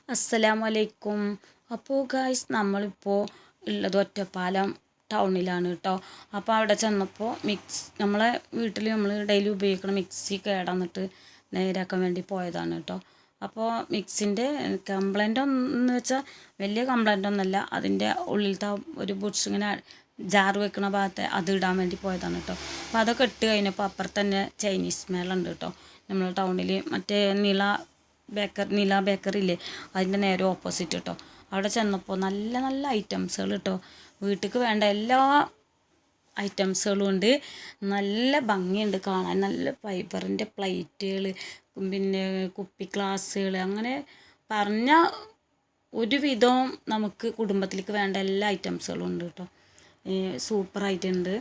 അസ്സലാമലൈക്കും. അപ്പോൾ ഗായ്സ് നമ്മളിപ്പോൾ ഉള്ളത് ഒറ്റപ്പാലം ടൗണിലാണ് കേട്ടോ. അപ്പോൾ അവിടെ ചെന്നപ്പോൾ നമ്മളെ വീട്ടിൽ നമ്മൾ ഡെയിലി ഉപയോഗിക്കുന്ന മിക്സി കേടന്നിട്ട് നേരാക്കാൻ വേണ്ടി പോയതാണ് കേട്ടോ. അപ്പോൾ മിക്സിൻ്റെ കംപ്ലൈൻ്റ് എന്ന് വെച്ചാൽ വലിയ കംപ്ലൈൻ്റ് ഒന്നുമല്ല. അതിൻ്റെ ഉള്ളിലത്തെ ഒരു ബുഡ്സ് ഇങ്ങനെ ജാറ് വെക്കുന്ന ഭാഗത്തെ അത് ഇടാൻ വേണ്ടി പോയതാണ് കേട്ടോ. അപ്പോൾ അതൊക്കെ ഇട്ട് കഴിഞ്ഞപ്പോൾ അപ്പുറത്ത് തന്നെ ചൈനീസ് മേളുണ്ട് കേട്ടോ. നമ്മൾ ടൗണിൽ മറ്റേ നീല ബേക്കറി ഇല്ലേ, അതിൻ്റെ നേരെ ഓപ്പോസിറ്റ് കേട്ടോ. അവിടെ ചെന്നപ്പോൾ നല്ല നല്ല ഐറ്റംസുകൾ കേട്ടോ. വീട്ടിലേക്ക് വേണ്ട എല്ലാ ഐറ്റംസുകളും ഉണ്ട്. നല്ല ഭംഗിയുണ്ട് കാണാൻ. നല്ല ഫൈബറിൻ്റെ പ്ലേറ്റുകൾ, പിന്നെ കുപ്പി ഗ്ലാസ്സുകൾ, അങ്ങനെ പറഞ്ഞാൽ ഒരുവിധവും നമുക്ക് കുടുംബത്തിലേക്ക് വേണ്ട എല്ലാ ഐറ്റംസുകളും ഉണ്ട് കേട്ടോ. സൂപ്പറായിട്ടുണ്ട്.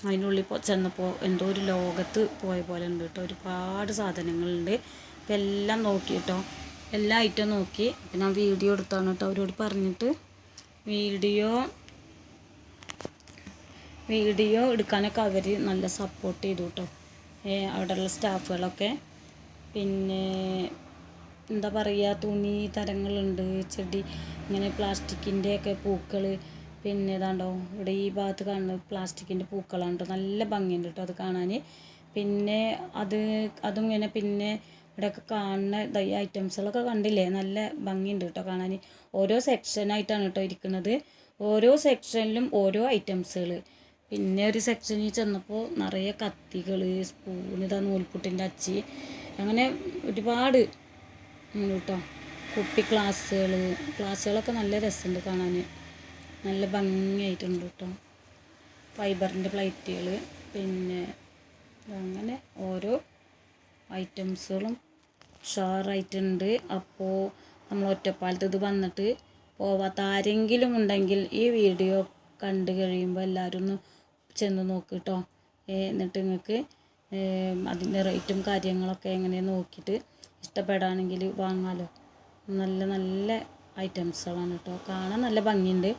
അതിനുള്ളിൽ ചെന്നപ്പോൾ എന്തോ ഒരു ലോകത്ത് പോയ പോലെ ഉണ്ട് കേട്ടോ. ഒരുപാട് സാധനങ്ങളുണ്ട്. അപ്പം എല്ലാം നോക്കി കേട്ടോ, എല്ലാ ഐറ്റം നോക്കി. അപ്പം ഞാൻ വീഡിയോ എടുത്താണ് കേട്ടോ അവരോട് പറഞ്ഞിട്ട്. വീഡിയോ എടുക്കാനൊക്കെ അവർ നല്ല സപ്പോർട്ട് ചെയ്തു കേട്ടോ, അവിടെയുള്ള സ്റ്റാഫുകളൊക്കെ. പിന്നെ എന്താ പറയുക, തുണി തരങ്ങളുണ്ട്, ചെടി, ഇങ്ങനെ പ്ലാസ്റ്റിക്കിൻ്റെയൊക്കെ പൂക്കൾ. പിന്നെ ഏതാണ്ടോ ഇവിടെ ഈ ഭാഗത്ത് കാണുന്നത് പ്ലാസ്റ്റിക്കിൻ്റെ പൂക്കളാണ് കേട്ടോ. നല്ല ഭംഗിയുണ്ട് കേട്ടോ അത് കാണാൻ. പിന്നെ അതിങ്ങനെ പിന്നെ ഇവിടെയൊക്കെ കാണുന്ന ഈ ഐറ്റംസുകളൊക്കെ കണ്ടില്ലേ, നല്ല ഭംഗിയുണ്ട് കേട്ടോ കാണാൻ. ഓരോ സെക്ഷനായിട്ടാണ് കേട്ടോ ഇരിക്കുന്നത്. ഓരോ സെക്ഷനിലും ഓരോ ഐറ്റംസുകൾ. പിന്നെ ഒരു സെക്ഷനിൽ ചെന്നപ്പോൾ നിറയെ കത്തികൾ, സ്പൂൺ, ഇതാ നൂൽപുട്ടിൻ്റെ അച്ചി, അങ്ങനെ ഒരുപാട് കേട്ടോ. കുപ്പി ഗ്ലാസ്സുകളൊക്കെ നല്ല രസമുണ്ട് കാണാൻ, നല്ല ഭംഗിയായിട്ടുണ്ട് കേട്ടോ. ഫൈബറിൻ്റെ പ്ലേറ്റുകൾ, പിന്നെ അങ്ങനെ ഓരോ ഐറ്റംസുകളും ഉഷാറായിട്ടുണ്ട്. അപ്പോൾ നമ്മൾ ഒറ്റപ്പാലത്ത് ഇത് വന്നിട്ട് പോവാത്ത ആരെങ്കിലും ഉണ്ടെങ്കിൽ ഈ വീഡിയോ കണ്ടു കഴിയുമ്പോൾ എല്ലാവരും ഒന്ന് ചെന്ന് നോക്ക് കേട്ടോ. എന്നിട്ട് നിങ്ങൾക്ക് അതിൻ്റെ റേറ്റും കാര്യങ്ങളൊക്കെ എങ്ങനെയാണ് നോക്കിയിട്ട് ഇഷ്ടപ്പെടുകയാണെങ്കിൽ വാങ്ങാമല്ലോ. നല്ല നല്ല ഐറ്റംസുകളാണ് കേട്ടോ, കാണാൻ നല്ല ഭംഗിയുണ്ട്.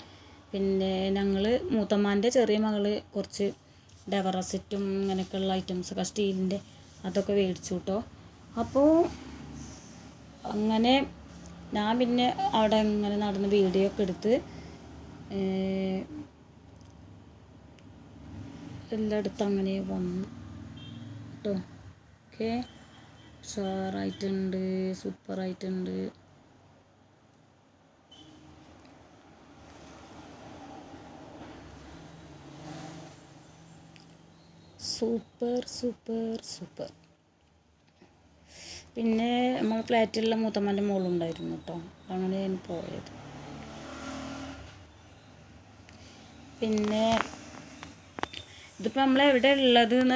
പിന്നെ ഞങ്ങൾ മൂത്തമ്മാൻ്റെ ചെറിയ മകൾ കുറച്ച് ഡെവറസെറ്റും ഇങ്ങനെയൊക്കെയുള്ള ഐറ്റംസൊക്കെ സ്റ്റീലിൻ്റെ അതൊക്കെ മേടിച്ചു കേട്ടോ. അപ്പോൾ അങ്ങനെ ഞാൻ പിന്നെ അവിടെ ഇങ്ങനെ നടന്ന് വീഡിയോ ഒക്കെ എടുത്ത് എല്ലായിടത്തും അങ്ങനെ വന്നു കേട്ടോ. ഓക്കെ, ഉഷാറായിട്ടുണ്ട്, സൂപ്പറായിട്ടുണ്ട്. Super super super. പിന്നെ നമ്മൾ ഫ്ലാറ്റിലുള്ള മൂത്തമ്മൻ്റെ മോളുണ്ടായിരുന്നു കേട്ടോ. അങ്ങനെയാണ് പോയത്. പിന്നെ ഇതിപ്പോൾ നമ്മളെവിടെ ഉള്ളത് എന്ന്